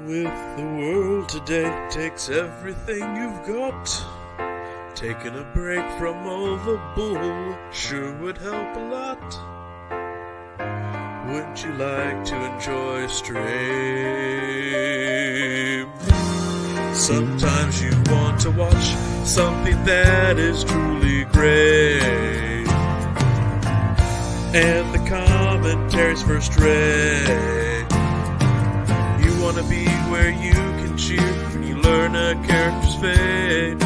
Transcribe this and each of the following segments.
With the world today takes everything you've got. Taking a break from all the bull sure would help a lot. Wouldn't you like to enjoy a stream? Sometimes you want to watch something that is truly great, and the commentary's first rate. You want to be where you can cheer when you learn a character's fate.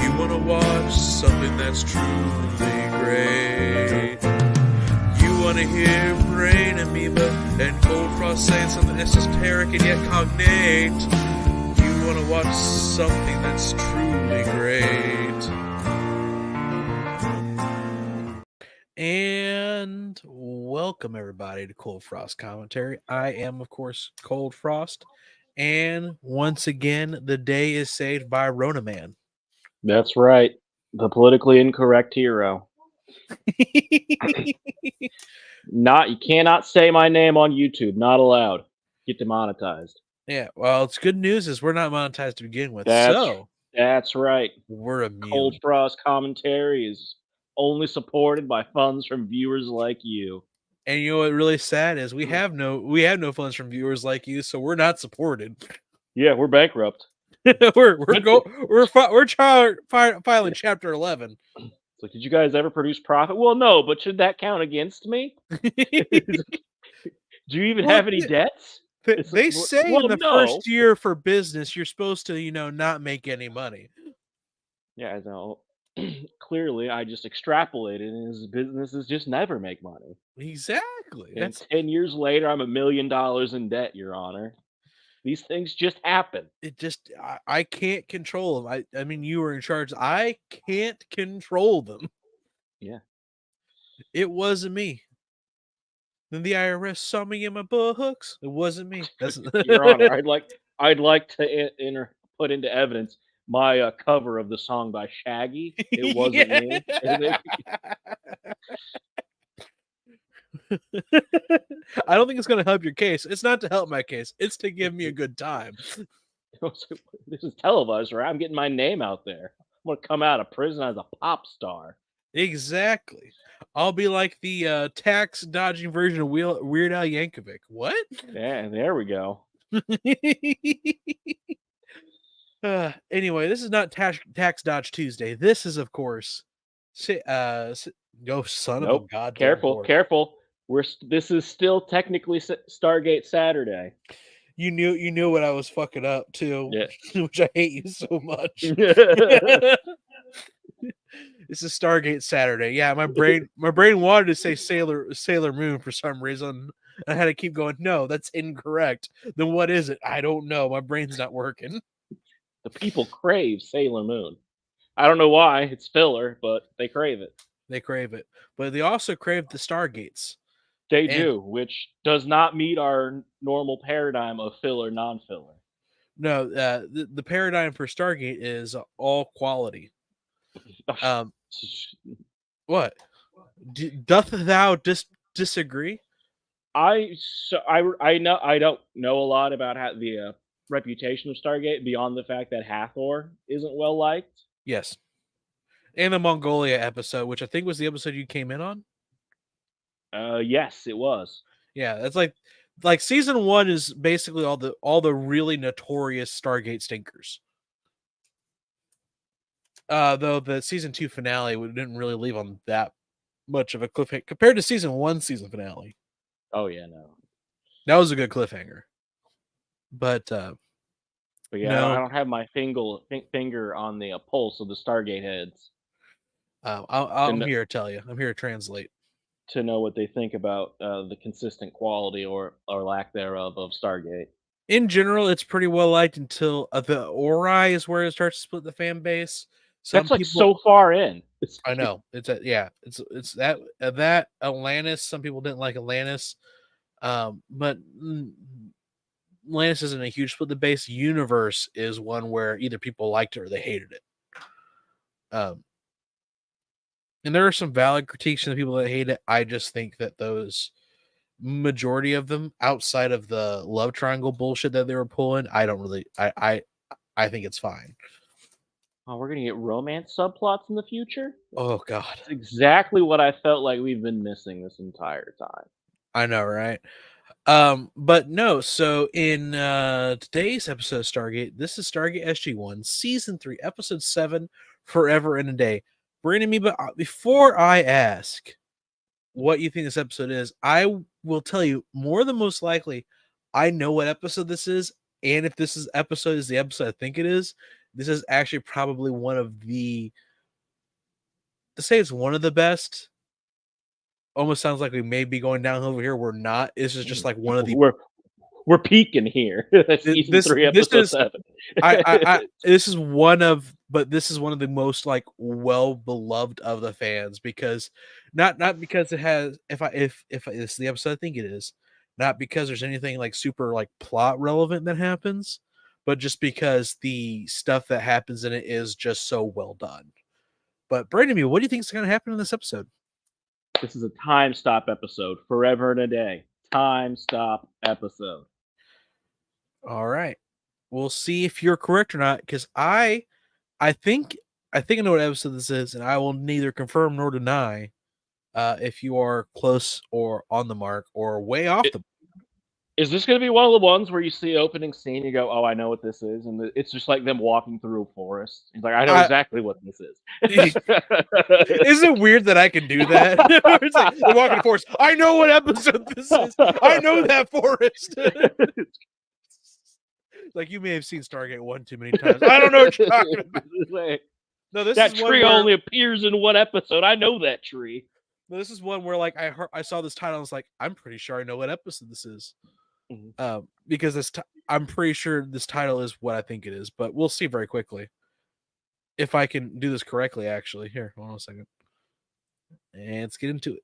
You want to watch something that's truly great. You want to hear Brain Amoeba and Coldfrost saying something esoteric and yet cognate. You want to watch something that's truly great. And welcome everybody to Coldfrost Commentary. I am, of course, Coldfrost. And once again, the day is saved by Rona Man. That's right. The politically incorrect hero. You cannot say my name on YouTube. Not allowed. Get demonetized. Yeah, well, it's good news is we're not monetized to begin with. That's right. We're immune. Coldfrost Commentary is only supported by funds from viewers like you. And you know what really sad is we have no funds from viewers like you, so we're not supported. Yeah, we're bankrupt. we're filing Chapter 11. So, did you guys ever produce profit? Well, no, but should that count against me? Do you even have any debts? They say in the first year for business, you're supposed to, not make any money. Yeah, I know. Clearly, I just extrapolated, and his businesses just never make money. Exactly. And 10 years later, I'm $1 million in debt, Your Honor. These things just happen. I can't control them. I mean, you were in charge. I can't control them. Yeah. It wasn't me. Then the IRS saw me in my books. It wasn't me. Your Honor, I'd like to put into evidence my cover of the song by Shaggy. It wasn't me. I don't think it's going to help your case. It's not to help my case. It's to give me a good time. This is televised, right? I'm getting my name out there. I'm going to come out of prison as a pop star. Exactly. I'll be like the tax dodging version of Weird Al Yankovic. What? Yeah, there we go. Anyway, this is not Tax Dodge Tuesday. This is, of course, son of a god. Careful. This is still technically Stargate Saturday. You knew what I was fucking up too. Yeah. Which I hate you so much. This is Stargate Saturday. Yeah, my brain wanted to say Sailor Moon for some reason. I had to keep going, no, that's incorrect. Then what is it? I don't know. My brain's not working. The people crave Sailor Moon. I don't know why. It's filler, but they crave it. They crave it. But they also crave the Stargates. They do, which does not meet our normal paradigm of filler, non-filler. No, the paradigm for Stargate is all quality. What? Doth thou disagree? I don't know a lot about how the reputation of Stargate beyond the fact that Hathor isn't well liked. Yes. And the Mongolia episode, which I think was the episode you came in on. Yes, it was. Yeah, that's like season 1 is basically all the really notorious Stargate stinkers. Though the season 2 finale didn't really leave on that much of a cliffhanger compared to season 1 season finale. Oh yeah, no, that was a good cliffhanger. But yeah, no. I don't have my finger on the pulse of the Stargate heads. I'm here to tell you. I'm here to translate. To know what they think about the consistent quality or lack thereof of Stargate. In general, it's pretty well liked until the Ori is where it starts to split the fan base. That's like so far in. I know. It's that Atlantis. Some people didn't like Atlantis, but Atlantis isn't a huge split the base. Universe is one where either people liked it or they hated it. And there are some valid critiques from the people that hate it. I just think that those majority of them, outside of the love triangle bullshit that they were pulling, I don't really. I think it's fine. Oh, we're gonna get romance subplots in the future? Oh God, That's exactly what I felt like we've been missing this entire time. I know, right? But no. So in today's episode of Stargate, this is Stargate SG-1, Season 3, Episode 7, Forever and a Day. Bring me, but before I ask what you think this episode is, I will tell you more than most likely, I know what episode this is, and if this episode is the episode I think it is, this is actually probably one of the, to say it's one of the best, almost sounds like we may be going downhill over here. We're not. This is just like one of the. We're peaking here. Season 3, episode 7. This is one of, but this is one of the most like well beloved of the fans, because not because it has, if it's the episode I think it is, not because there's anything like super like plot relevant that happens, but just because the stuff that happens in it is just so well done. But Brandon, what do you think is going to happen in this episode? This is a time stop episode. Forever and a Day. Time stop episode. All right. We'll see if you're correct or not, because I think I know what episode this is, and I will neither confirm nor deny if you are close or on the mark or way off the. Is this going to be one of the ones where you see opening scene, you go, "Oh, I know what this is," and it's just like them walking through a forest. It's like, I know exactly what this is. Isn't it weird that I can do that? It's like, they're walking the forest. I know what episode this is. I know that forest. Like, you may have seen Stargate 1 too many times. I don't know what you're talking about. No, that tree only appears in one episode. I know that tree. No, this is one where like I saw this title. I was like, I'm pretty sure I know what episode this is. Mm-hmm. Because I'm pretty sure this title is what I think it is, but we'll see very quickly if I can do this correctly. Actually, here, hold on a second, and let's get into it.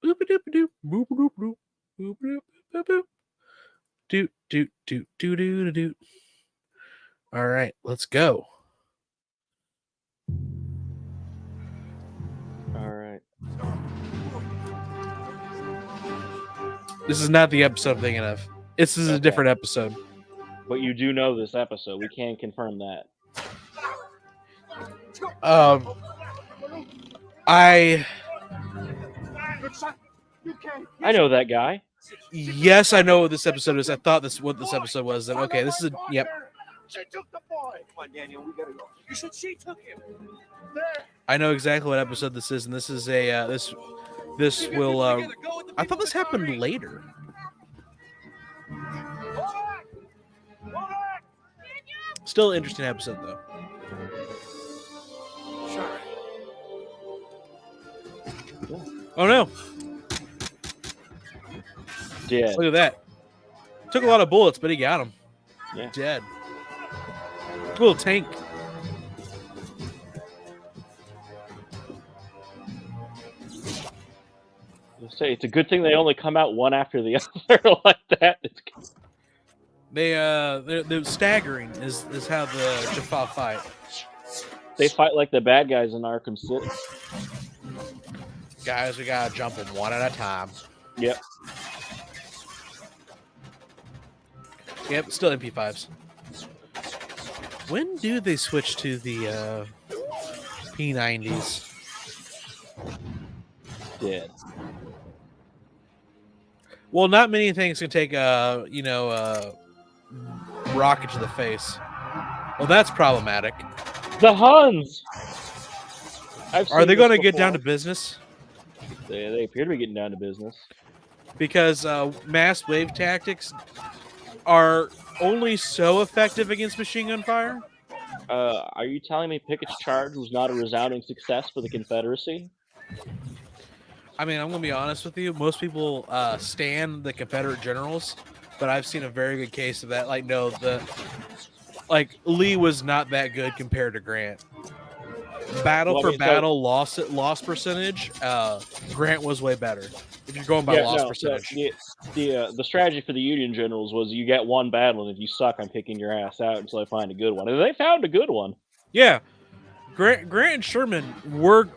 Boop doop doop boop doop doop boop doop boop boop. Doot doot doot doot doot doot. All right, let's go. All right. This is not the episode I'm thinking of. This is a different episode. But you do know this episode. We can confirm that. I know that guy. Yes, I know what this episode is. I thought what this episode was. And okay, this is yep. She took the boy. Come on, Daniel, we gotta go. You said she took him. I know exactly what episode this is, and this is a this will. I thought this happened later. Still an interesting episode, though. Sure. Oh no! Dead. Look at that. Took a lot of bullets, but he got him. Yeah. Dead. Little tank. Say it's a good thing they only come out one after the other like that. They're staggering is how the Jaffa fight. They fight like the bad guys in Arkham City. Guys, we gotta jump them one at a time. Yep. Yep, still MP5s. When do they switch to the P90s? Dead. Well, not many things can take rocket to the face. Well, that's problematic. The Huns. Are they going to get down to business? They appear to be getting down to business. Because mass wave tactics are only so effective against machine gun fire? Are you telling me Pickett's charge was not a resounding success for the Confederacy? I mean, I'm going to be honest with you. Most people stan the Confederate generals, but I've seen a very good case of that. Like, no, Lee was not that good compared to Grant. Battle, loss percentage, Grant was way better. If you're going by loss percentage. The strategy for the Union generals was you get one battle, and if you suck, I'm kicking your ass out until I find a good one. And they found a good one. Yeah. Grant and Sherman were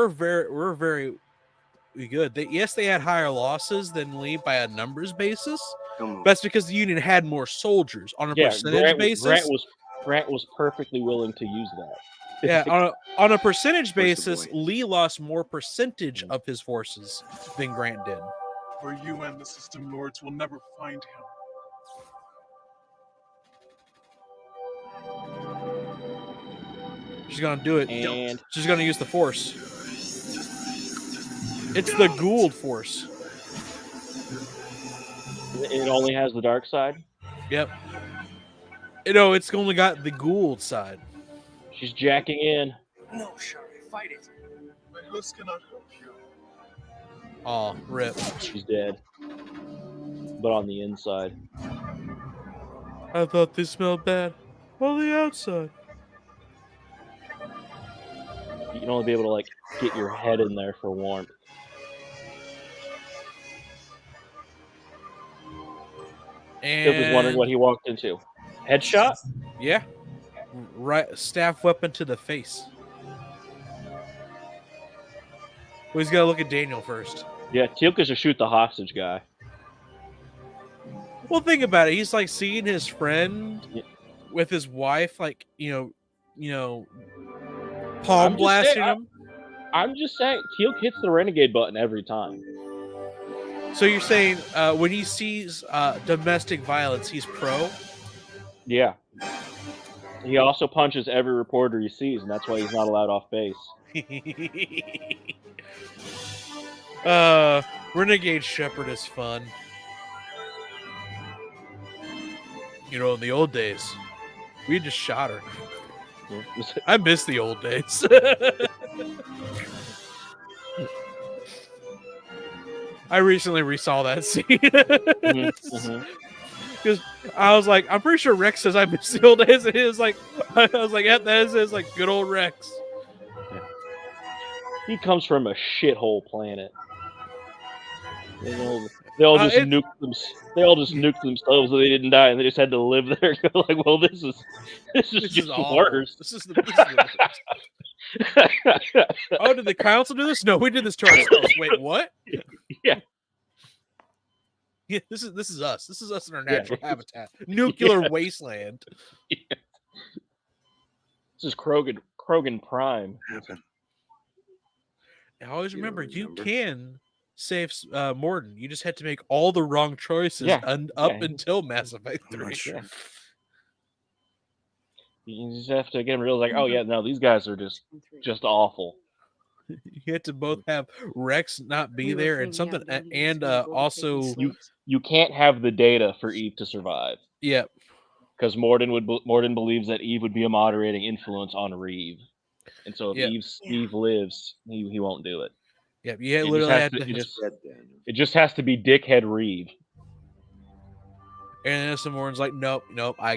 very good. They had higher losses than Lee by a numbers basis. Don't move. That's because the Union had more soldiers on a Yeah, percentage basis. Grant was perfectly willing to use that. Yeah, on a percentage Where's the basis, boy? Lee lost more percentage of his forces than Grant did. For you and the system lords will never find him. She's gonna do it. And She's gonna use the Force. It's the Gould Force. it only has the dark side. Yep. No, it's only got the Gould side. She's jacking in. No, Shari, fight it. My host cannot help you. Aw, rip. She's dead. But on the inside. I thought they smelled bad on the outside. You can only be able to like get your head in there for warmth. Phil was wondering what he walked into. Headshot? Yeah. Right, staff weapon to the face. Well, he's got to look at Daniel first. Yeah, Teal'c should shoot the hostage guy. Well, think about it. He's like seeing his friend Yeah. with his wife, like palm I'm just blasting saying, him. I'm just saying, Teal'c hits the renegade button every time. So you're saying when he sees domestic violence, he's pro? Yeah. He also punches every reporter he sees, and that's why he's not allowed off base. Renegade Shepherd is fun. You know, in the old days, we just shot her. I miss the old days. I recently resaw that scene. Because I was like, I'm pretty sure Rex says I miss the old days. And it was like, I was like, yeah, that is like good old Rex. He comes from a shithole planet. They all just nuked them. They all just nuked themselves, so they didn't die, and they just had to live there. Like, well, this is just worse. This is the worst. Oh, did the council do this? No, we did this to ourselves. Wait, what? Yeah. Yeah, this is us. This is us in our natural habitat. Nuclear wasteland. Yeah. This is Krogan Prime. I always remember you can save Morden. You just had to make all the wrong choices up until Mass Effect 3. Sure. You just have to get him real like, oh yeah, no, these guys are just awful. You had to both have Rex not be there and something, and also you can't have the data for Eve to survive. Yep. Because Morden believes that Eve would be a moderating influence on Reeve, and so if Eve lives, he won't do it. Yep. Yeah, literally had to. It just has to be dickhead Reeve. And then Morden's like, nope, I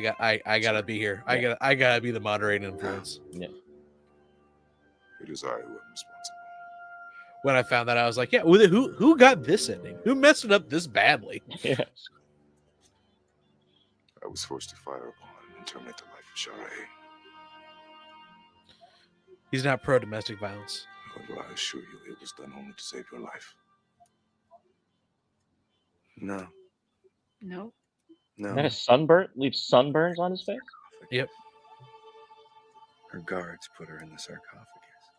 gotta be here. Yeah. I gotta be the moderating influence. Yeah. It is I who am responsible. When I found that, I was like, yeah, who got this ending? Who messed it up this badly? Yes. I was forced to fire upon and terminate the life of Shari. He's not pro domestic violence. However, I assure you, it was done only to save your life. No. No. No. And then a sunburn leaves sunburns on his face. Yep. Her guards put her in the sarcophagus.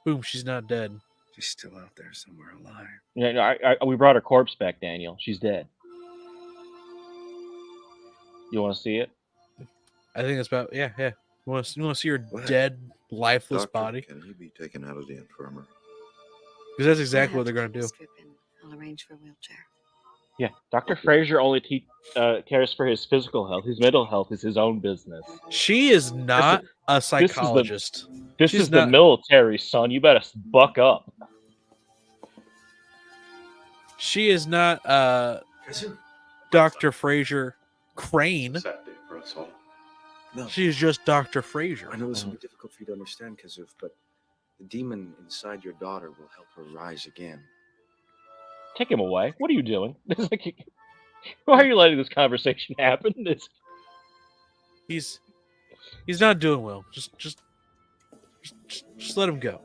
Boom, she's not dead. She's still out there somewhere alive. Yeah, no, we brought her corpse back, Daniel. She's dead. You want to see it? I think it's about You want to see her dead, lifeless body? Can he be taken out of the infirmary? Because that's exactly what they're going to do. I'll arrange for a wheelchair. Yeah, Dr. Fraser only cares for his physical health. His mental health is his own business. She is not a psychologist. This is the military, son. You better buck up. She is not Dr. Fraser Crane. Saturday for us all. No. She is just Dr. Fraser. I know this will be difficult for you to understand, Kazuf, but the demon inside your daughter will help her rise again. Take him away. What are you doing? Why are you letting this conversation happen? He's not doing well. Just let him go.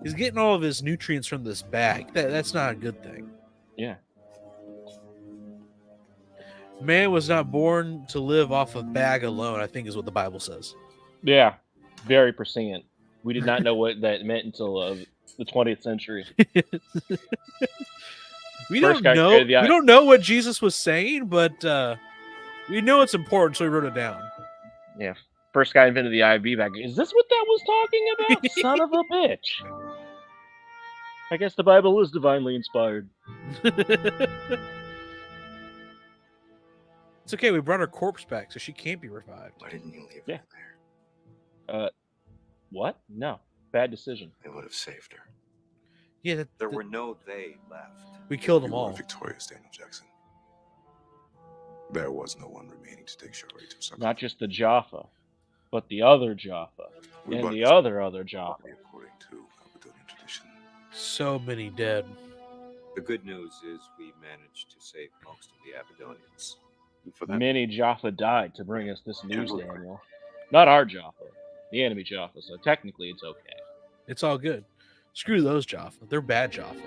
He's getting all of his nutrients from this bag. That's not a good thing. Yeah. Man was not born to live off of bag alone, I think is what the Bible says. Yeah. Very prescient. We did not know what that meant until the 20th century. We First don't guy know. created the We don't know what Jesus was saying, but we know it's important, so we wrote it down. Yeah. First guy invented the IV bag. Is this what that was talking about? Son of a bitch. I guess the Bible is divinely inspired. It's okay. We brought her corpse back, so she can't be revived. Why didn't you leave Yeah. her there? What? No. Bad decision. They would have saved her. Yeah, There were no they left. we killed them You all. were victorious, Daniel Jackson. There was no one remaining to take Shari to something. Not just the Jaffa, but the other Jaffa. And the other Jaffa. According to Aberdonian tradition. So many dead. The good news is we managed to save most of the Aberdonians. And for that, Many Jaffa died to bring us this news, Daniel. Not our Jaffa. The enemy Jaffa, so technically it's okay. It's all good. Screw those Jaffa. They're bad Jaffa.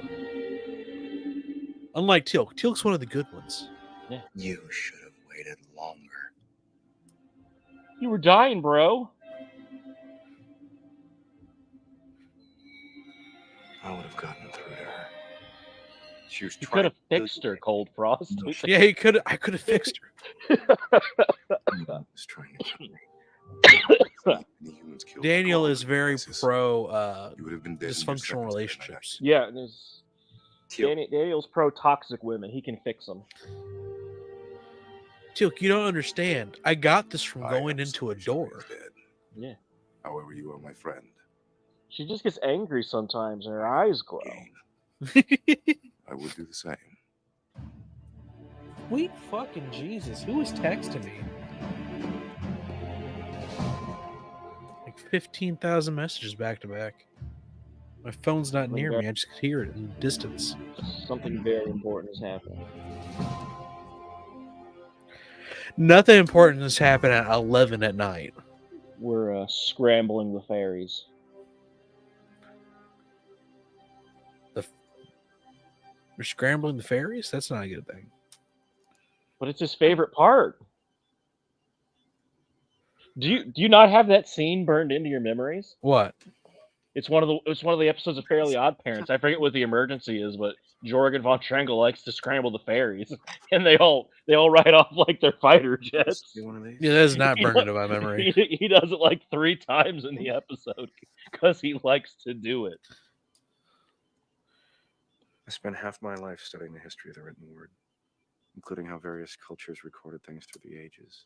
Unlike Teal'c. Teal'c's one of the good ones. You should have waited longer. You were dying, bro. I would have gotten through to her. She was You trying could have to fixed her, Coldfrost. Yeah, he could. I could have fixed her. I was trying to kill me. many humans killed Daniel on is very basis. pro You would have been dead in your dysfunctional seconds by that relationships. Yeah, there's Teal, Daniel's pro toxic women. He can fix them. Teal'c, you don't understand. I got this from night. going I am into a sorry Shari door. is dead. Yeah. However, you are my friend. She just gets angry sometimes and her eyes glow. Again, I would do the same. Sweet fucking Jesus. Who was texting me? Like 15,000 messages back to back. My phone's not near me. I just could hear it in the distance. Something very important has happened. Nothing important has happened at 11 at night. We're scrambling the fairies. We're scrambling the fairies? That's not a good thing. But it's his favorite part. Do you not have that scene burned into your memories? What? It's one of the episodes of Fairly Odd Parents. I forget what the emergency is, but Jorgen von Trengel likes to scramble the fairies, and they all ride off like they're fighter jets. see one of these? Yeah, that is not burned into my memory. He does it like 3 times in the episode because he likes to do it. I spent half my life studying the history of the written word, including how various cultures recorded things through the ages,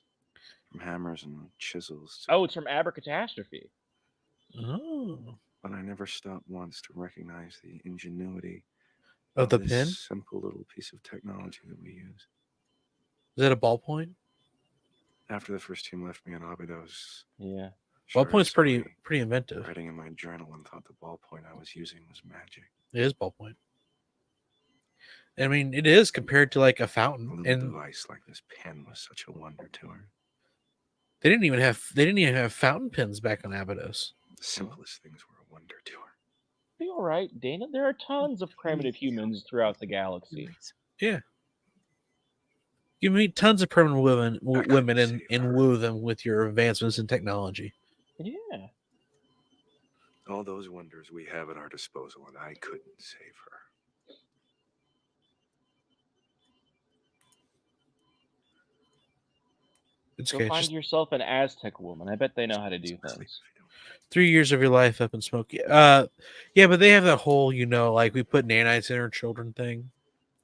from hammers and chisels to... Oh, it's from Abercatastrophe. Oh. But I never stopped once to recognize the ingenuity Of the this pen? simple little piece of technology that we use. Is that a ballpoint? After the first team left me in Abydos, Yeah. Ballpoint's Shari saw me pretty inventive. writing in my journal and thought the ballpoint I was using was magic. It is ballpoint. I mean, it is compared to like a A fountain, little and device like this pen was such a wonder to her. they didn't even have fountain pens back on Abydos. The simplest things were a wonder to her. Be all right, Dana. There are tons of primitive humans throughout the galaxy. Yeah. You meet tons of permanent women and woo them with your advancements in technology. Yeah. All those wonders we have at our disposal, and I couldn't save her. It's Go okay. find Just yourself an Aztec woman. I bet they know how to do Sleep things. if I don't. 3 years of your life up in smoke. Yeah, but they have that whole, like we put nanites in our children thing.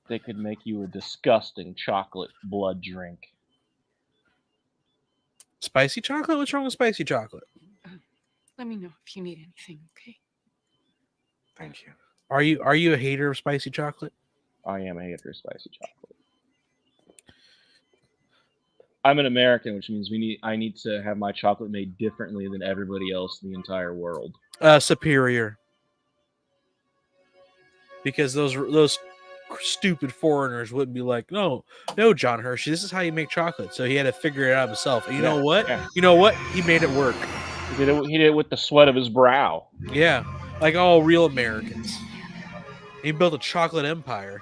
They could make you a disgusting chocolate blood drink. Spicy chocolate? What's wrong with spicy chocolate? Let me know if you need anything, okay? Thank you. Are you a hater of spicy chocolate? I am a hater of spicy chocolate. I'm an American, which means I need to have my chocolate made differently than everybody else in the entire world. Superior. Because those stupid foreigners wouldn't be like, no, John Hershey, this is how you make chocolate. So he had to figure it out himself. And you know what? Yeah. You know what? He made it work. He did it with the sweat of his brow. Yeah. like all real Americans. He built a chocolate empire.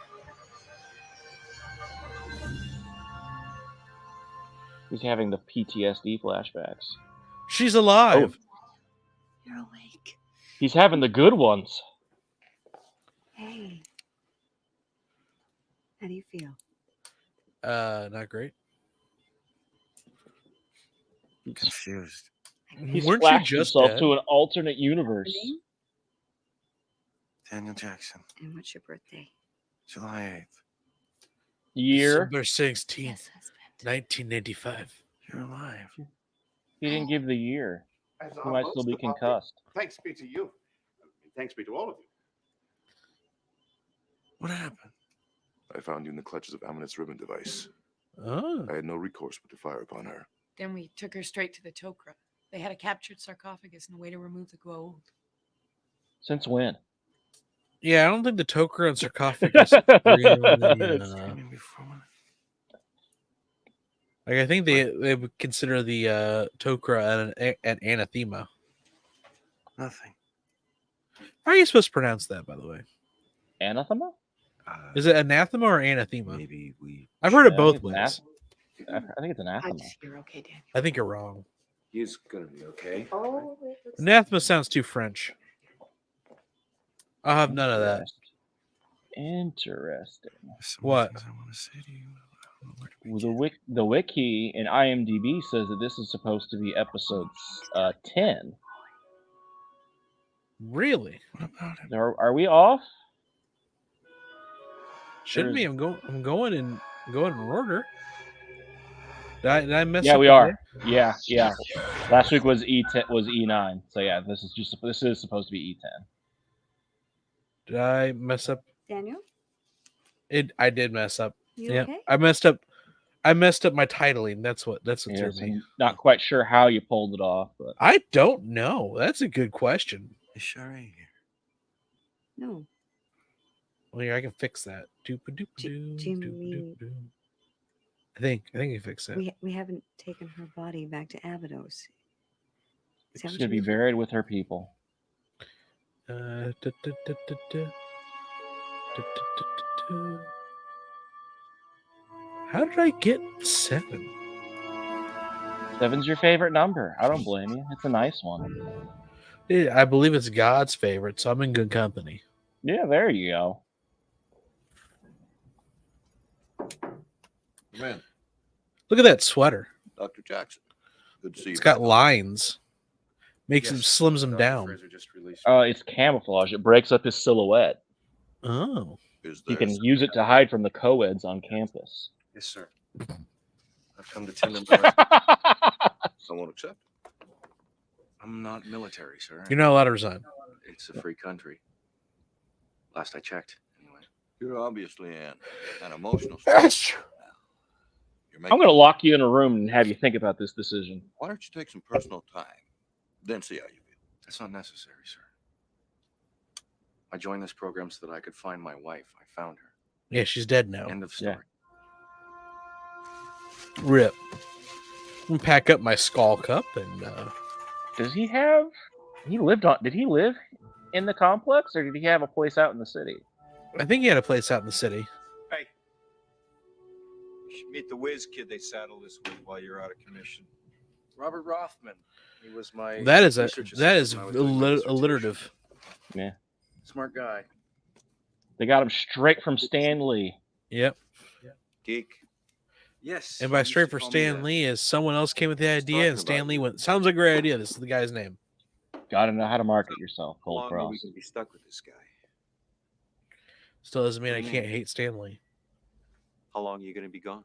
He's having the PTSD flashbacks. She's alive. You're awake. He's having the good ones. Hey. How do you feel? Not great. Confused. He Weren't you splashed just himself dead? to an alternate universe. Your name? Daniel Jackson, And what's your birthday? July 8th. Year. December 16th, Yes, husband. 1985. You're alive. He didn't give the year. As He our might host still be of the party, concussed. Thanks be to you. Thanks be to all of you. What happened? I found you in the clutches of Amonit's ribbon device. Oh. I had no recourse but to fire upon her. Then we took her straight to the Tok'ra. They had a captured sarcophagus and a way to remove the gold. Since when? Yeah, I don't think the Tok'ra and sarcophagus really, Screaming before my- like I think they would consider the Tok'ra an anathema. Nothing. How are you supposed to pronounce that, by the way? Anathema? Is it anathema or anathema? Maybe we. I've heard it I both think ways. it's I think it's I anathema. just, you're okay, Daniel. I think you're wrong. He's gonna be okay. Oh, it looks Anathema sounds too French. I'll have none of that. Interesting. There's so many What? things I want to say to you. I don't know where to Well, begin. the wiki in IMDb says that this is supposed to be episode 10. Really? What about it? Are we off? Shouldn't be. I'm going in order. Did I mess Yeah, up we the are. day? Yeah. Last week was E9. So yeah, this is supposed to be E10. Did I mess up? Daniel, I did mess up. you Yeah, okay? I messed up my titling. That's what threw Yes, me. I'm not quite sure how you pulled it off, but I don't know. That's a good question. Is Sherry here? No. Well, yeah, I can fix that. Doop-a-doop-a-doo, Jimmy, doop-a-doop-a-doo. I think you fixed it. we haven't taken her body back to Abydos. Is that she's what gonna you be mean? buried with her people. Da-da-da-da-da. Da-da-da-da-da. How did I get 7? 7's your favorite number. I don't blame you. It's a nice one. I believe it's God's favorite, so I'm in good company. Yeah, there you go. Man, Look at that sweater. Dr. Jackson. Good to see you. It's got lines. Makes him Yes, slims him Dr. down. Fraser just released. It's camouflage. It breaks up his silhouette. Oh. Is You there can use it to hide from the co-eds on campus. Yes, sir. I've come to tend the military. someone accept? I'm not military, sir. You're not allowed to resign. It's a free country. Last I checked, anyway. You're obviously an emotional state. You're I'm going to lock you in a room and have you think about this decision. Why don't you take some personal time, then see how you feel? That's not necessary, sir. I joined this program so that I could find my wife. I found her. Yeah, she's dead now. End of story. Rip. I'm gonna pack up my skull cup and Does he have? Did he live in the complex, or did he have a place out in the city? I think he had a place out in the city. Hey, you should meet the whiz kid they saddled us with while you're out of commission. Robert Rothman. He was my That is research that is assistant when I was doing my dissertation. alliterative. Yeah, Smart guy. they got him straight from Stan Lee. Yep. Geek. Yes. And by he used straight to for call me Stan that. Lee is someone else came with the idea, and talking Stan about Lee you. went, "Sounds like a great idea." This is the guy's name. Got to know how to market yourself, How long are we Coldfrost. going to be stuck with this guy? Still doesn't mean I What do you can't mean? hate Stan Lee. How long are you going to be gone?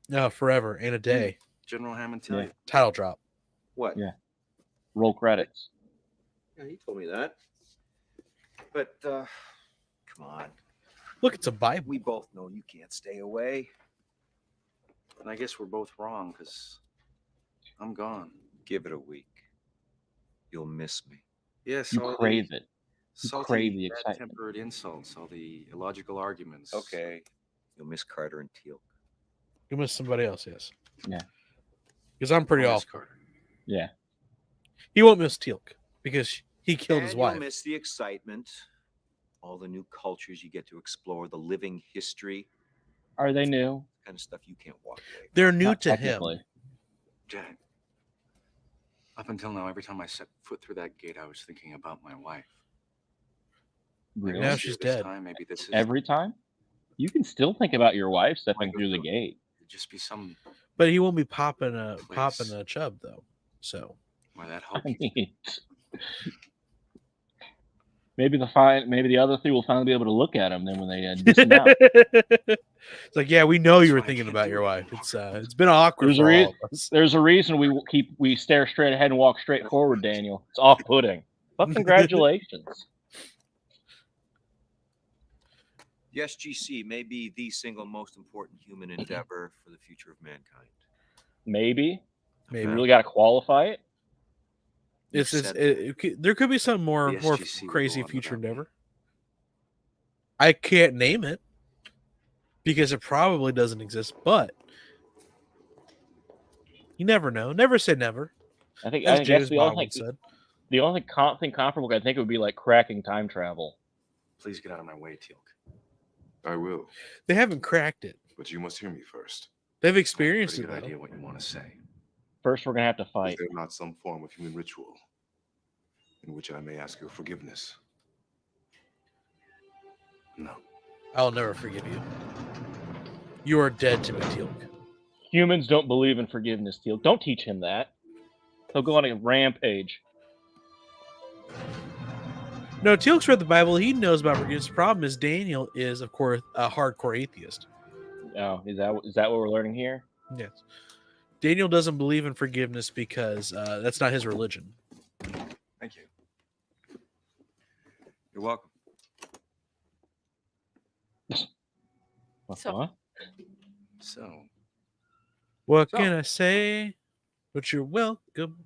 No, forever in a day. General Hammond tell Yeah. you. Title drop. What? Yeah. Roll credits. Yeah, he told me that. But, come on. Look, it's a Bible. We both know you can't stay away. And I guess we're both wrong because I'm gone. Give it a week. You'll miss me. Yes, You all crave the it. salty, crave the bad excitement. tempered insults, all the illogical arguments. Okay. You'll miss Carter and Teal. You miss somebody else, yes. Yeah. Because I'm pretty I'll miss off. Carter. Yeah. He won't miss Teal'c because He killed his And wife. you'll miss the excitement, all the new cultures you get to explore, the living history, Are they new? kind of stuff you can't walk away. They're new Not to him. technically. Jack, up until now, every time I set foot through that gate, I was thinking about my wife. Maybe Really? Now this she's this dead. Time, maybe this is Every time? You can still think about your wife stepping go through the through. gate. It'd just be some But he won't be popping Place. a chub though. So where that I hope keeps mean, maybe the other three will finally be able to look at him then when they dismount. it's like, yeah, we know you were That's why I thinking can't about do your it wife. anymore. It's been awkward There's a for rea- all of us. There's a reason we stare straight ahead and walk straight forward, Daniel. It's off-putting. But congratulations. The SGC may be the single most important human endeavor for the future of mankind. Maybe. Maybe. You really got to qualify it. It's You've said there could be some more The more SGC will crazy go on future without me. endeavor. I can't name it because it probably doesn't exist, but you never know. Never say never. I As guess James the Bond only said. thing comparable I think it would be like cracking time travel. Please get out of my way, Teal'c. I will, They haven't cracked it. but you must hear me first. They've experienced Pretty it good though. idea what you want to say. First, we're gonna have to Is fight. there not some form of human ritual in which I may ask your forgiveness? No. I'll never forgive you. You are dead to me, Teal'c. Humans don't believe in forgiveness, Teal. Don't teach him that. He'll go on a rampage. No, Teal'c's read the Bible. He knows about forgiveness. The problem is Daniel is, of course, a hardcore atheist. Oh, is that what we're learning here? Yes. Daniel doesn't believe in forgiveness because that's not his religion. Thank you. You're welcome. What? So- So, What So- can I say? But you're welcome.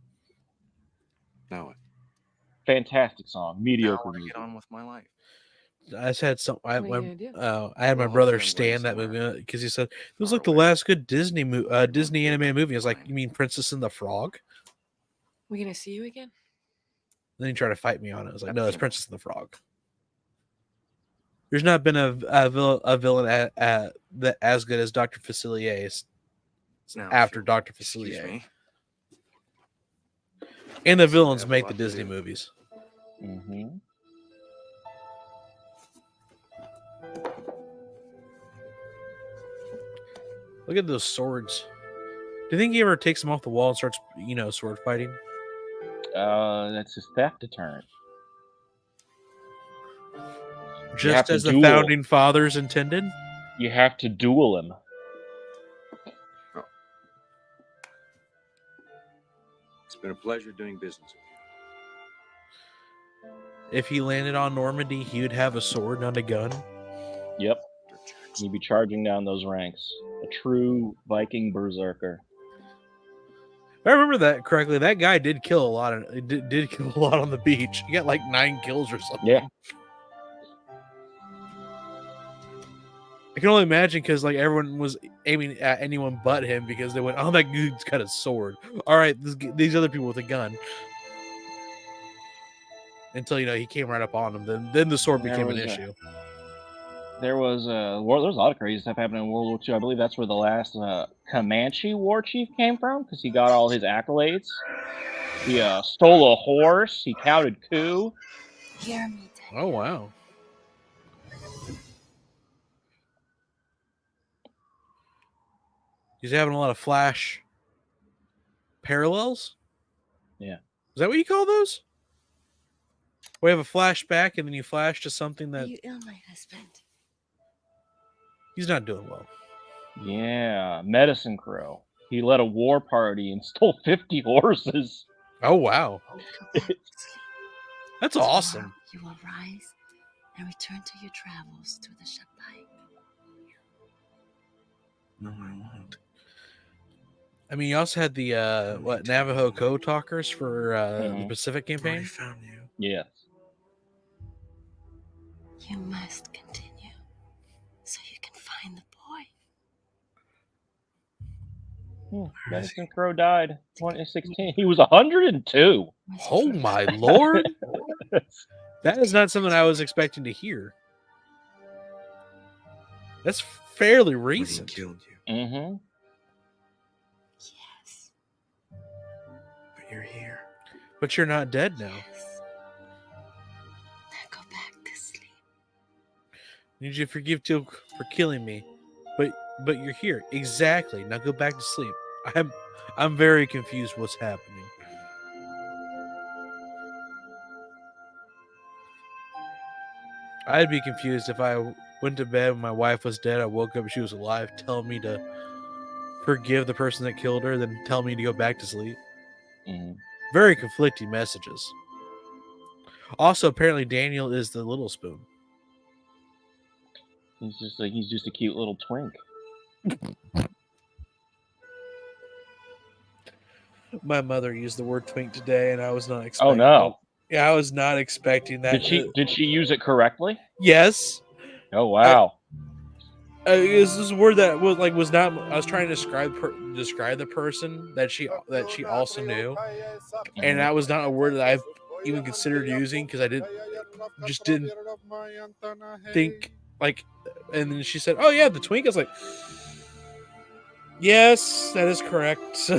now what? Fantastic song. Now I Mediocre want to music. get on with my life. I just had some. I What are you gonna do? had my Well, brother hopefully I'm stand going that somewhere movie because he said it was far like the away. last good Disney Disney animated movie. I was like, Fine. you mean Princess and the Frog? We gonna see you again? Then he tried to fight me on it. I was like, That's no, it's simple. Princess and the Frog. There's not been a villain that as good as Dr. Facilier Now, if after you'll Dr. excuse Facilier. me. And the villains have a make the lot to Disney do. movies. Mm-hmm. Look at those swords. Do you think he ever takes them off the wall and starts, sword fighting? That's his theft deterrent. have Just to as the duel. founding fathers intended? You have to duel him. It's been a pleasure doing business with you. If he landed on Normandy, he would have a sword, not a gun. Yep. You'd be charging down those ranks. A true Viking berserker. If I remember that correctly, that guy did kill a lot. Did kill a lot on the beach. He got like 9 kills or something. Yeah. I can only imagine because like everyone was aiming at anyone but him because they went, "Oh, that dude's got a sword." All right, these other people with a gun. Until he came right up on him. Then the sword There became an was a- issue. There was a lot of crazy stuff happening in World War II. I believe that's where the last Comanche war chief came from because he got all his accolades. He stole a horse. He counted coup. Hear me, Oh wow. He's having a lot of flash parallels. Yeah. Is that what you call those? We have a flashback and then you flash to something Are that you ill, my husband? he's not doing well. Yeah, Medicine Crow. He led a war party and stole 50 horses. Oh wow. Go back to sleep. That's awesome. Tomorrow you will rise and return to your travels through the Shapai. No, I won't. I mean, you also had the Navajo code talkers for the Mhm. Pacific I already campaign. found you. Yes. You must continue so you can find the boy. Madison Crowe died 2016. He was 102. Oh my lord! That is not something I was expecting to hear. That's fairly When he recent. killed you. Mm-hmm. Yes. But you're here. But you're not dead now. Yes. Now go back to sleep. I need you to forgive Teal for killing me. But you're here. Exactly. Now go back to sleep. I'm very confused what's happening. I'd be confused if I went to bed when my wife was dead, I woke up and she was alive, telling me to forgive the person that killed her, then tell me to go back to sleep. Mm-hmm. Very conflicting messages. Also, apparently Daniel is the little spoon. He's just a cute little twink. My mother used the word twink today, and I was not expecting. Oh no! Yeah, I was not expecting that. Did she use it correctly? Yes. Oh wow! This is a word that was not. I was trying to describe the person that she also knew, and that was not a word that I've even considered using because I didn't think like. And then she said, "Oh yeah, the twink." I was like, "Yes, that is correct."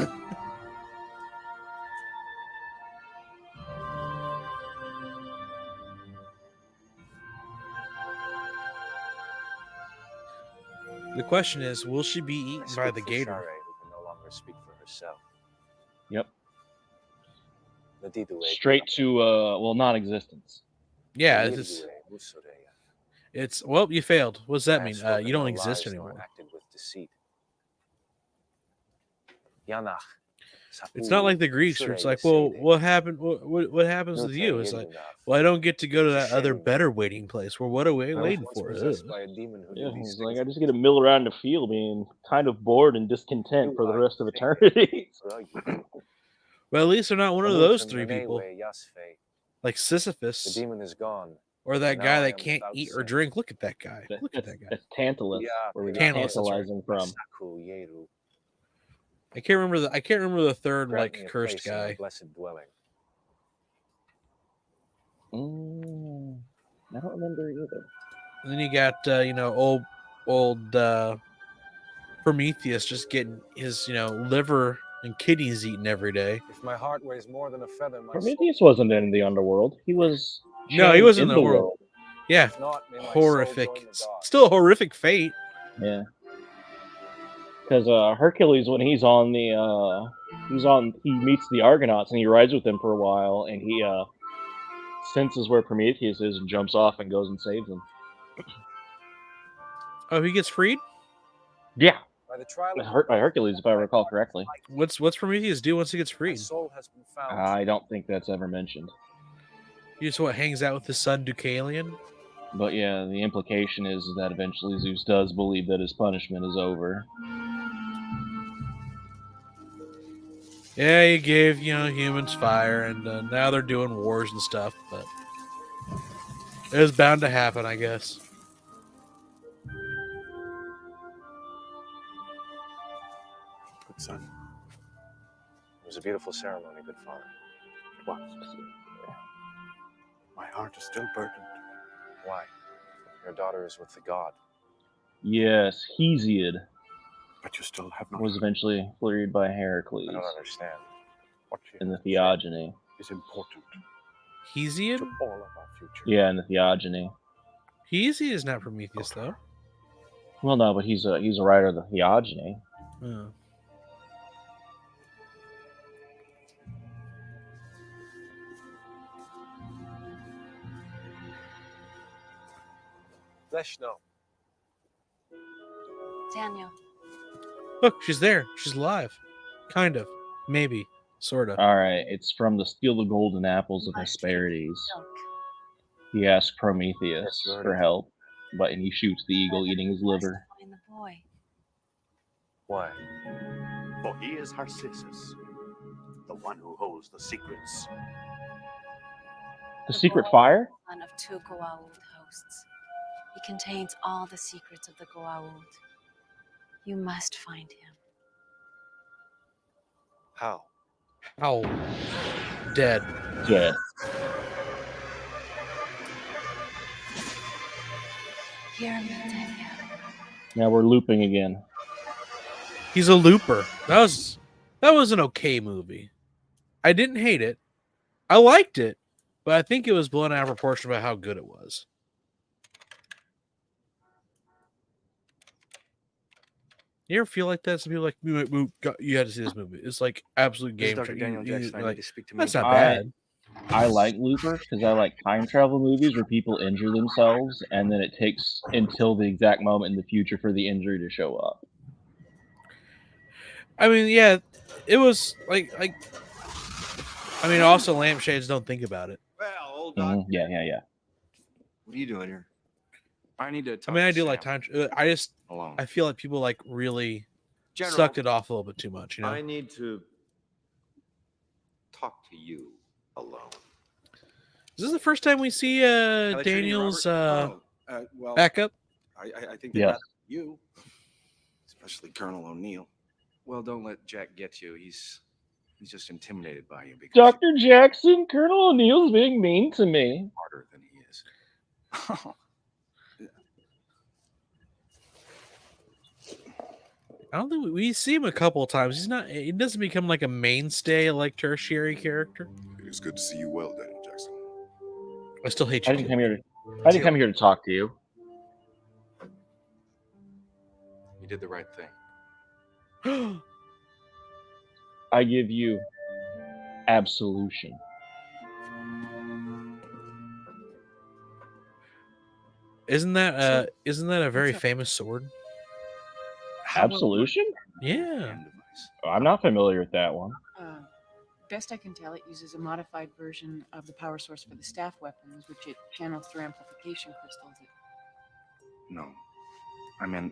The question is, will she be eaten by the gator? Who can no longer speak for herself. Yep. Straight to non-existence. Yeah, it's well, you failed. What does that mean? You don't exist anymore. Acted with deceit. It's not like the Greeks where it's like, well, what happened? What happens with you? It's like, well, I don't get to go to that other better waiting place. Well, what are we waiting for? Yeah, he's like, I just get to mill around the field, being kind of bored and discontent for the rest of eternity. Well, at least they're not one of those three people, like Sisyphus. The demon is gone. Or that guy that can't eat or drink. Look at that guy. Look at that guy. That's Tantalus. Where we got Tantalus, tantalizing from. I can't remember the third cursed guy. Blessed dwelling. I don't remember either. And then you got old Prometheus just getting his liver and kidneys eaten every day. If my heart weighs more than a feather, my Prometheus wasn't in the underworld. He was. No, he wasn't in the world. Yeah, not, horrific. Still a horrific fate. Yeah. Because Hercules, when he meets the Argonauts and he rides with them for a while, and he senses where Prometheus is and jumps off and goes and saves him. Oh, he gets freed? Yeah. By the trial by Hercules, if I recall correctly. What's Prometheus do once he gets freed? Soul has been found. I don't think that's ever mentioned. He just hangs out with his son Deucalion? But yeah, the implication is that eventually Zeus does believe that his punishment is over. Yeah, he gave humans fire, and now they're doing wars and stuff. But it was bound to happen, I guess. Good son. It was a beautiful ceremony, good father. It was. My heart is still burdened. Why? Your daughter is with the god. Yes, Hesiod. But you still have not. Was eventually flurried by Heracles. I don't understand. What in the Theogony. Is important. Hesiod? To all of our future. Yeah, in the Theogony. Hesiod is not Prometheus, though. Well, no, but he's a writer of the Theogony. Oh. Flesh, no. Daniel. Look, she's there. She's alive. Kind of. Maybe. Sort of. Alright, it's from the Steal the Golden Apples of Hesperides. He asks Prometheus for help, and he shoots the eagle eating his liver. Find the boy. Why? For he is Narcissus, the one who holds the secrets. The secret fire? One of two Goa'uld hosts. He contains all the secrets of the Goa'uld. You must find him. How? How? Dead. Dead. Hear me, Daniel. Now we're looping again. He's a looper. That was an okay movie. I didn't hate it. I liked it, but I think it was blown out of proportion about how good it was. You ever feel like that? Some people are like, you had to see this movie. It's like absolute This is game Dr. changer. Daniel Jackson. I need Like, to speak to that's Major. not bad. I like loopers because I like time travel movies where people injure themselves and then it takes until the exact moment in the future for the injury to show up. I mean, yeah, it was like I mean, also lampshades don't think about it. Well, old Doc. Yeah. What are you doing here? I need to I talk mean, I to do like Sam time. alone. I feel like people like really General, sucked it off a little bit too much. You know, I need to talk to you alone. is this the first time we see Can I turn to you, Daniel's Robert? Well, backup? I think they Yes. got you. Especially Colonel O'Neill. Well, don't let Jack get you. He's just intimidated by you because Dr. Jackson, Colonel O'Neill's being mean to me. you're smarter than he is. I don't think we see him a couple of times. He doesn't become like a mainstay like tertiary character. It is good to see you well, Daniel Jackson. I still hate I you. didn't come here to talk to you. You did the right thing. I give you absolution. Isn't that a very famous sword? Absolution? Yeah. I'm not familiar with that one. Best I can tell, it uses a modified version of the power source for the staff weapons, which it channels through amplification crystals. No. I meant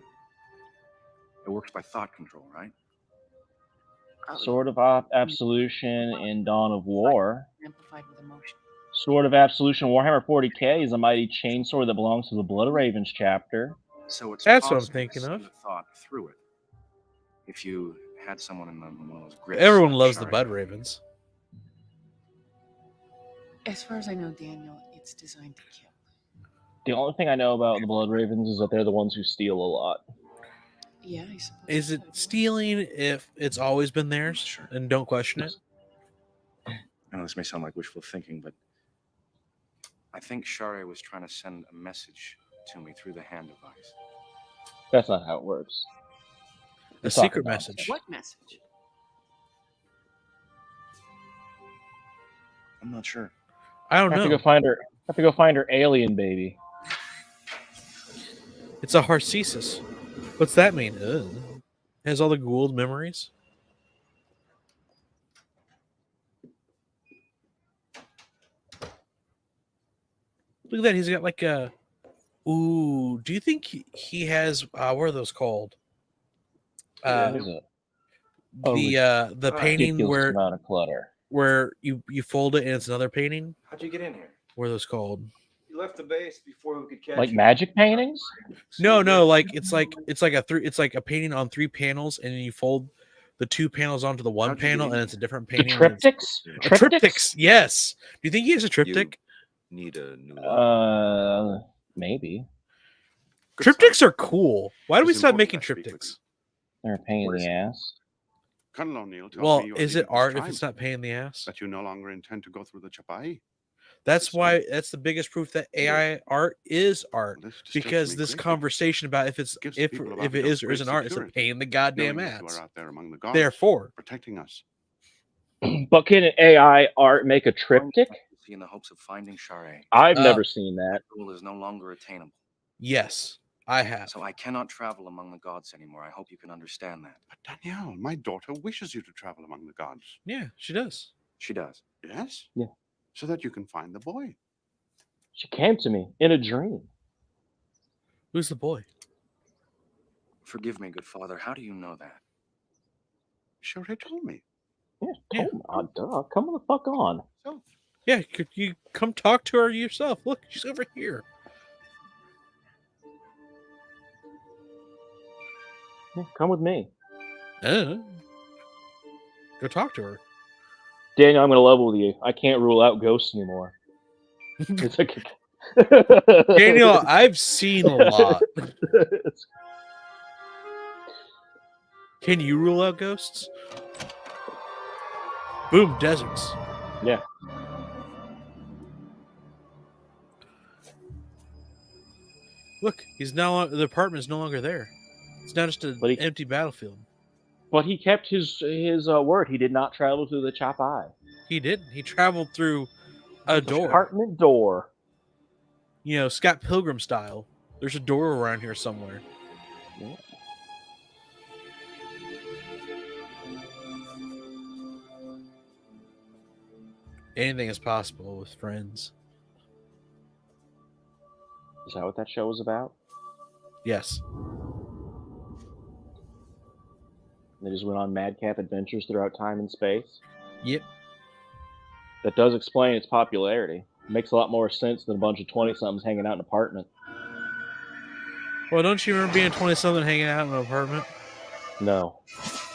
it works by thought control, right? Sword of Absolution in Dawn of War. Amplified with emotion. Sword of Absolution Warhammer 40k is a mighty chainsword that belongs to the Blood Ravens chapter. So it's That's what I'm possible thinking to of. send a thought through it. If you had someone in one of those grips. Everyone loves the Sorry. Blood Ravens. As far as I know, Daniel, it's designed to kill. The only thing I know about the Blood Ravens is that they're the ones who steal a lot. Yeah, I suppose. Is it stealing if it's always been theirs? Sure. And don't question it? I know this may sound like wishful thinking, but I think Shari was trying to send a message to me through the hand device. That's not how it works. A secret message. What message? I'm not sure. I don't Have to know. go find her alien baby. It's a Harcesis. What's that mean? Ugh. Has all the Gould memories? Look at that. He's got like a. Ooh. Do you think he has? What are those called? What is it? The painting Ridiculous amount of clutter. where you fold it and it's another painting. How'd you get in here? What are those called? You left the base before we could catch Like you. magic paintings? No, like it's like a painting on 3 panels, and then you fold the 2 panels onto the one How'd you get panel, in and here? it's a different The painting. and it's- triptychs? A triptychs, yes. Do you think he has a triptych? Need a new Maybe. Triptychs are cool. Why do we It's stop important making I speak with triptychs? They're a pain in the ass. Colonel O'Neill tells Well, me you are is it leaving this art if tribe, it's not pain in the ass? that you no longer intend to go through the Chapai. That's why. That's the biggest proof that AI art is art. This disturbs Because me this greatly. conversation about if Gives the people of it Abydos is or great isn't art is a security, pain in the goddamn knowing that you ass. are out there among the gods, Therefore, protecting us. But can an AI art make a triptych? In the hopes of finding Shari. I've never seen that. The goal is no longer attainable. yes, I have. So I cannot travel among the gods anymore. I hope you can understand that. But Danielle, my daughter wishes you to travel among the gods. Yeah, she does. She does. Yes? Yeah. So that you can find the boy. She came to me in a dream. Who's the boy? Forgive me, good father. How do you know that? Shari told me. Yeah, duh. Come the fuck on. So, Yeah, could you come talk to her yourself? Look, she's over here. Yeah, come with me. Go talk to her. Daniel, I'm going to level with you. I can't rule out ghosts anymore. It's like Daniel, I've seen a lot. Can you rule out ghosts? Boom, deserts. Yeah. Look, he's now the apartment is no longer there. It's now just an empty battlefield. But he kept his word. He did not travel through the chop eye. He didn't. He traveled through a door. Apartment door. You know, Scott Pilgrim style. There's a door around here somewhere. Yeah. Anything is possible with friends. Is that what that show was about? Yes. They just went on madcap adventures throughout time and space? Yep. That does explain its popularity. It makes a lot more sense than a bunch of 20-somethings hanging out in an apartment. Well, don't you remember being 20-something hanging out in an apartment? No.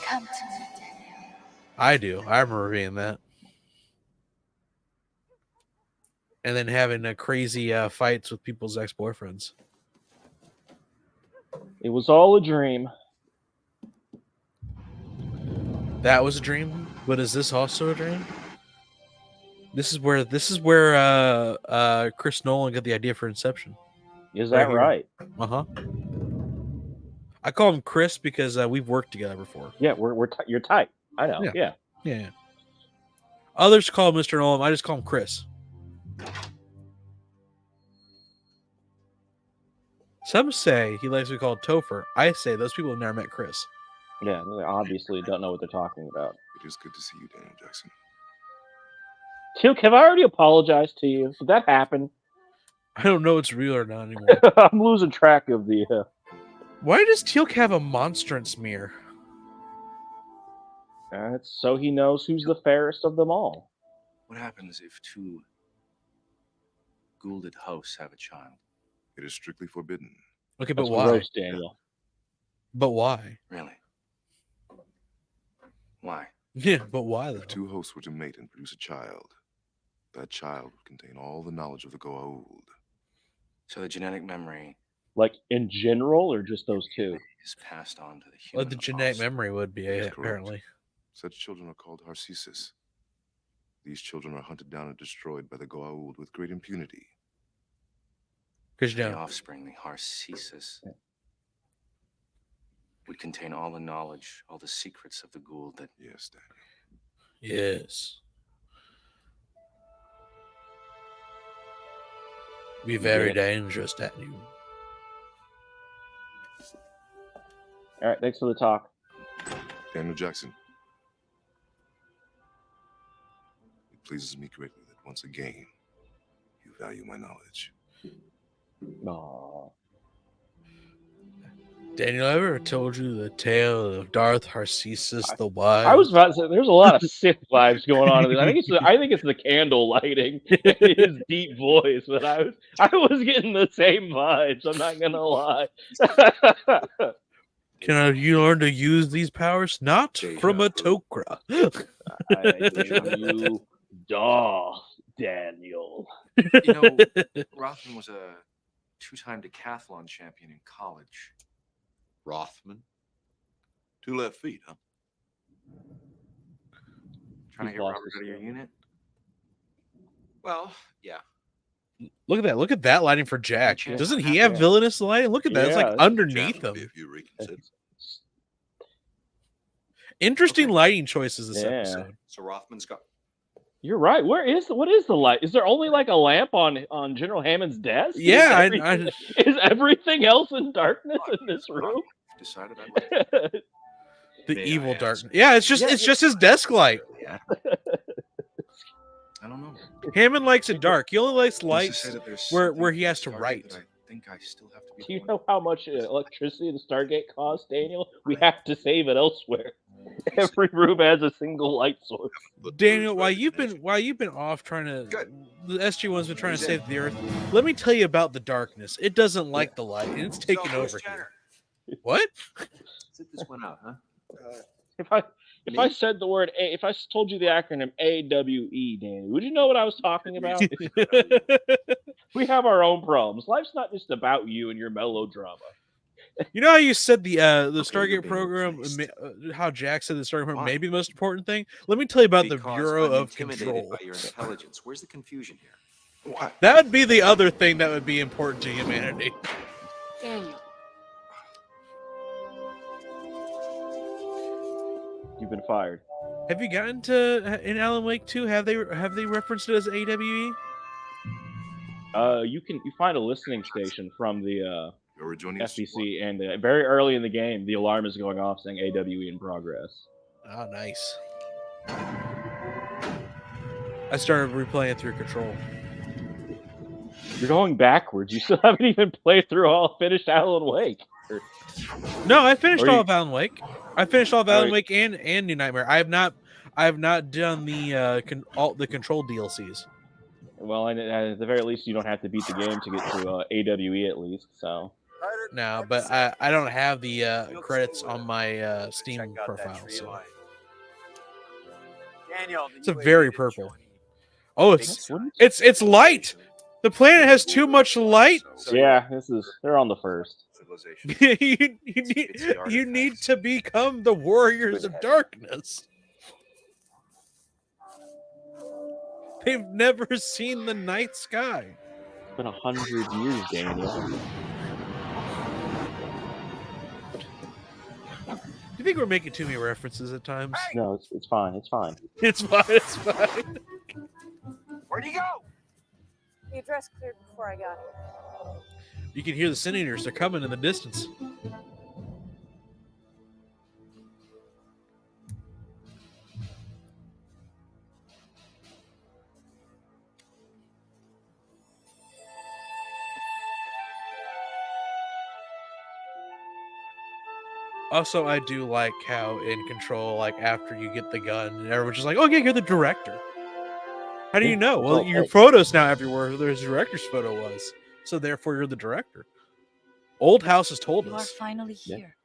Come to me, Daniel. I do. I remember being that. And then having crazy fights with people's ex-boyfriends. It was all a dream. That was a dream, but is this also a dream? This is where Chris Nolan got the idea for Inception. Is that right? Uh-huh. I call him Chris because we've worked together before. Yeah, you're tight. I know. Yeah. Others call him Mr. Nolan. I just call him Chris. Some say he likes to be called Topher. I say those people have never met Chris. Yeah, they obviously don't know what they're talking about. It is good to see you, Daniel Jackson. Teal'c, have I already apologized to you? Did that happen? I don't know if it's real or not anymore. I'm losing track of the... Why does Teal'c have a monstrance mirror? It's so he knows who's the fairest of them all. What happens if two goulded hosts have a child? It is strictly forbidden. Okay, but That's why? Gross, Daniel. But why? Really? Why? Yeah, but why though? If two hosts were to mate and produce a child, that child would contain all the knowledge of the Goa'uld. So the genetic memory, like in general, or just those two, is passed on to the human. Well, the genetic memory would be apparently. Such children are called Harcesis. These children are hunted down and destroyed by the Goa'uld with great impunity. Because the offspring, the Harcesis, would contain all the knowledge, all the secrets of the Goa'uld that... Yes, Daniel. Yes. Be very dangerous, Daniel. All right, thanks for the talk. Daniel Jackson. It pleases me greatly that once again, you value my knowledge. Aww. Daniel, I ever told you the tale of Darth Harcesis the Wise? I was about to say, there's a lot of Sith vibes going on in this. I think it's the candle lighting, his deep voice, but I was getting the same vibes. I'm not gonna lie. Can you learn to use these powers? Not from a Tok'ra. You Darth Daniel. You know, Rothman was a two-time decathlon champion in college. Rothman? 2 left feet, huh? Trying to get Robert out of your unit? Well, yeah. Look at that. Look at that lighting for Jack. Doesn't he have villainous lighting? Look at that. It's like underneath him. Interesting lighting choices this episode. So Rothman's got... You're right. What is the light? Is there only like a lamp on General Hammond's desk? Yeah, is everything else in darkness in this room? Decided the evil darkness. Yeah, it's just his desk light. Yeah. I don't know. Hammond likes it dark. He only likes lights where he has to write. I think I still have to be. Do you know how much electricity the Stargate costs, Daniel? We have to save it elsewhere. Every room has a single light source. Daniel, while you've been off trying to, the SG-1's been trying to save the Earth. Let me tell you about the darkness. It doesn't like the light, and it's taking over here. What? Sit this one out, huh? If I said the word A, if I told you the acronym AWE, Danny, would you know what I was talking about? We have our own problems. Life's not just about you and your melodrama. You know how you said the you're Stargate being program, replaced. how Jack said the Stargate program Why? may be the most important thing? Let me tell you about the Because Bureau I'm of intimidated Control. by your intelligence. Where's the confusion here? Why? That would be the other thing that would be important to humanity. Daniel. You've been fired. Have you gotten to in Alan Wake 2? Have they referenced it as AWE? You find a listening station from the You're rejoining us. FBC, and very early in the game, the alarm is going off saying AWE in progress. Oh, nice. I started replaying through Control. You're going backwards. You still haven't even played through finished Alan Wake. No, I finished Or all you- of Alan Wake. I finished all of Oh, Alan you- Wake and New Nightmare. I have not done the the Control DLCs. Well, and at the very least, you don't have to beat the game to get to AWE at least. So No, but I don't have the credits on my Steam profile. So Daniel, it's a very purple. Oh, That's- it's light. The planet has too much light. yeah, they're on the first. Civilization. you need to become the warriors of darkness. They've never seen the night sky. It's been 100 years, Daniel. Do you think we're making too many references at times? No, it's fine. It's fine. It's fine. It's fine. Where'd he go? The address cleared before I got here. You can hear the Sin-Eaters. They're coming in the distance. Also, I do like how in Control, like after you get the gun, and everyone's just like, "Oh yeah, you're the director." How do you know? Well, your photos now everywhere. There's a director's photo was, so therefore you're the director. Old House has told You are us. finally here.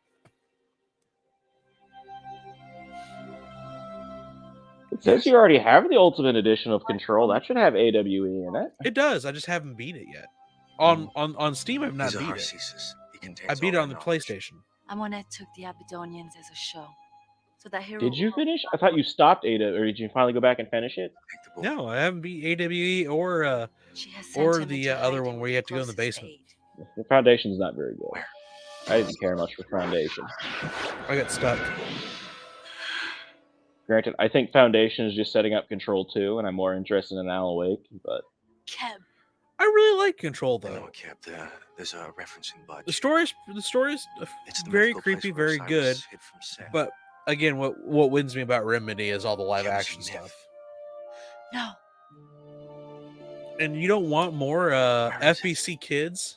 It says you already have the Ultimate Edition of Control. That should have AWE in it. It does. I just haven't beat it yet. On Steam, I've not beat it. I beat it on the PlayStation. Amonet took the Abydonians as a show. So that hero. Did you finish? I thought you stopped AWE, or did you finally go back and finish it? No, I haven't beat AWE or the other one where you have to go in the basement. The Foundation's not very good. I didn't care much for Foundation. I got stuck. Granted, I think Foundation is just setting up Control 2, and I'm more interested in Alan Wake, but... Keb. I really like Control, though. No, Cap, there's a referencing budget. The story's It's the very mythical creepy, place where very Osiris good. hid from Seth. But again, what wins me about Remedy is all the live Keb's a action myth. stuff. No. And you don't want more FBC kids?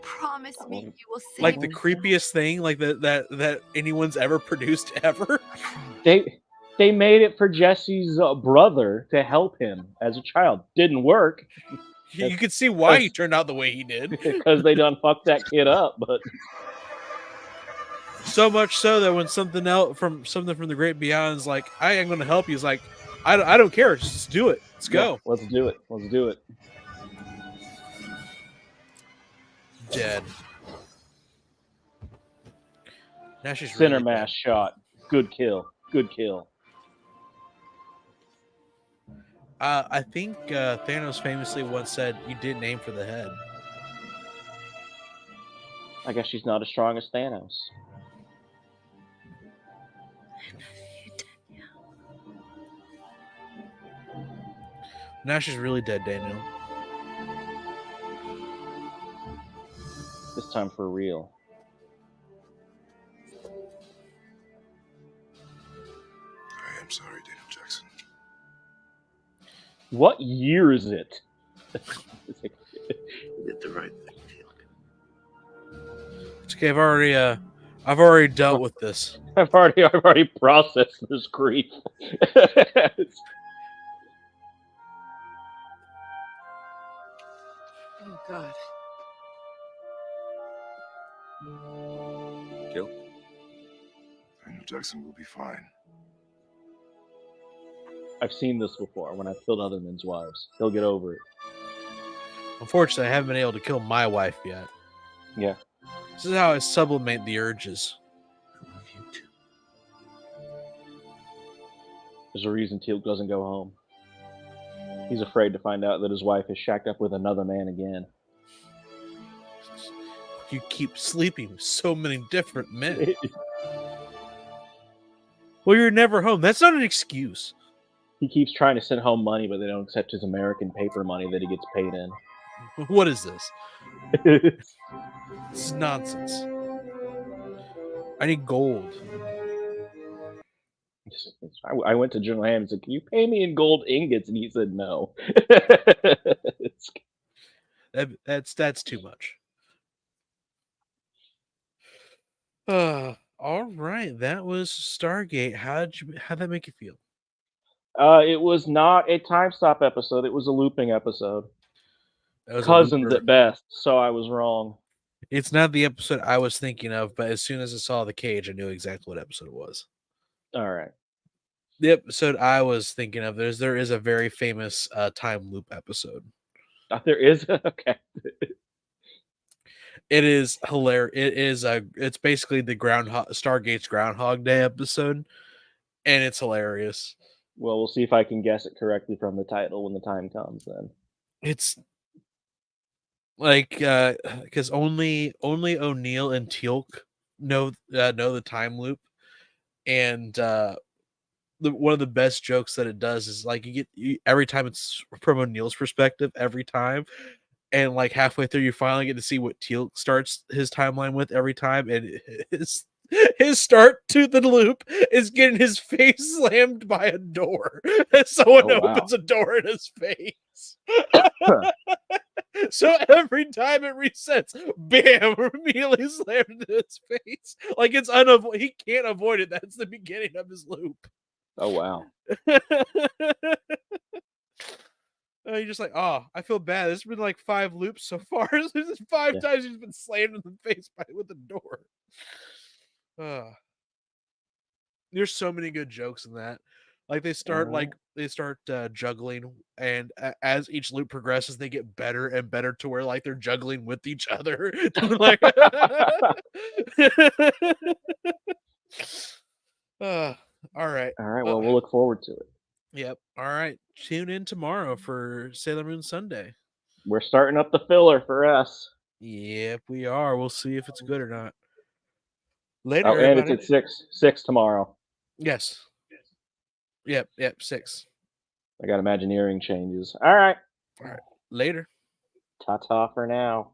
Promise me you will save Like the me. creepiest thing like that anyone's ever produced ever? They made it for Jesse's brother to help him as a child. Didn't work. You could see why he turned out the way he did. Because they done fucked that kid up, but... So much so that when something from the Great Beyond is like, I am going to help you, he's like, I don't care, just do it. Let's go. Yeah, let's do it. Let's do it. Dead. Now she's Center really mass shot. Good kill. Good kill. I think Thanos famously once said, "You didn't aim for the head." I guess she's not as strong as Thanos. Now she's really dead, Daniel. This time for real. I am sorry, Daniel Jackson. What year is it? You did the right thing, It's okay. I've already dealt with this. I've already processed this grief. Oh, God. Kill? Daniel Jackson will be fine. I've seen this before when I've killed other men's wives. He'll get over it. Unfortunately, I haven't been able to kill my wife yet. Yeah. This is how I sublimate the urges. I love you too. There's a reason Teal'c doesn't go home. He's afraid to find out that his wife is shacked up with another man again. You keep sleeping with so many different men. Well, you're never home. That's not an excuse. He keeps trying to send home money, but they don't accept his American paper money that he gets paid in. What is this? This is nonsense. I need gold. I went to General Ham and said, "Can you pay me in gold ingots?" And he said, "No." That's too much. All right, that was Stargate. How'd that make you feel? It was not a time stop episode. It was a looping episode. Was Cousins at best, so I was wrong. It's not the episode I was thinking of, but as soon as I saw the cage, I knew exactly what episode it was. All right. The episode I was thinking of, there is a very famous time loop episode. There is? Okay. It is hilarious. It's basically the Stargate's Groundhog Day episode, and it's hilarious. Well, we'll see if I can guess it correctly from the title when the time comes. Then it's like because only O'Neill and Teal'c know the time loop, and one of the best jokes that it does is like every time it's from O'Neill's perspective every time. And like halfway through, you finally get to see what Teal'c starts his timeline with every time, and his start to the loop is getting his face slammed by a door. Someone opens a door in his face. So every time it resets, bam, immediately slammed into his face. Like it's he can't avoid it. That's the beginning of his loop. Oh wow. You're just like, oh, I feel bad. There's been like 5 loops so far. There's 5 times he's been slammed in the face with a door. There's so many good jokes in that. Like they start juggling, and as each loop progresses, they get better and better to where like they're juggling with each other. Like, all right. Well, we'll look forward to it. Yep. All right. Tune in tomorrow for Sailor Moon Sunday. We're starting up the filler for us. Yep, we are. We'll see if it's good or not. Later. Oh, and it's at 6 tomorrow. Yes. Yep. 6. I got Imagineering changes. All right. Later. Ta-ta for now.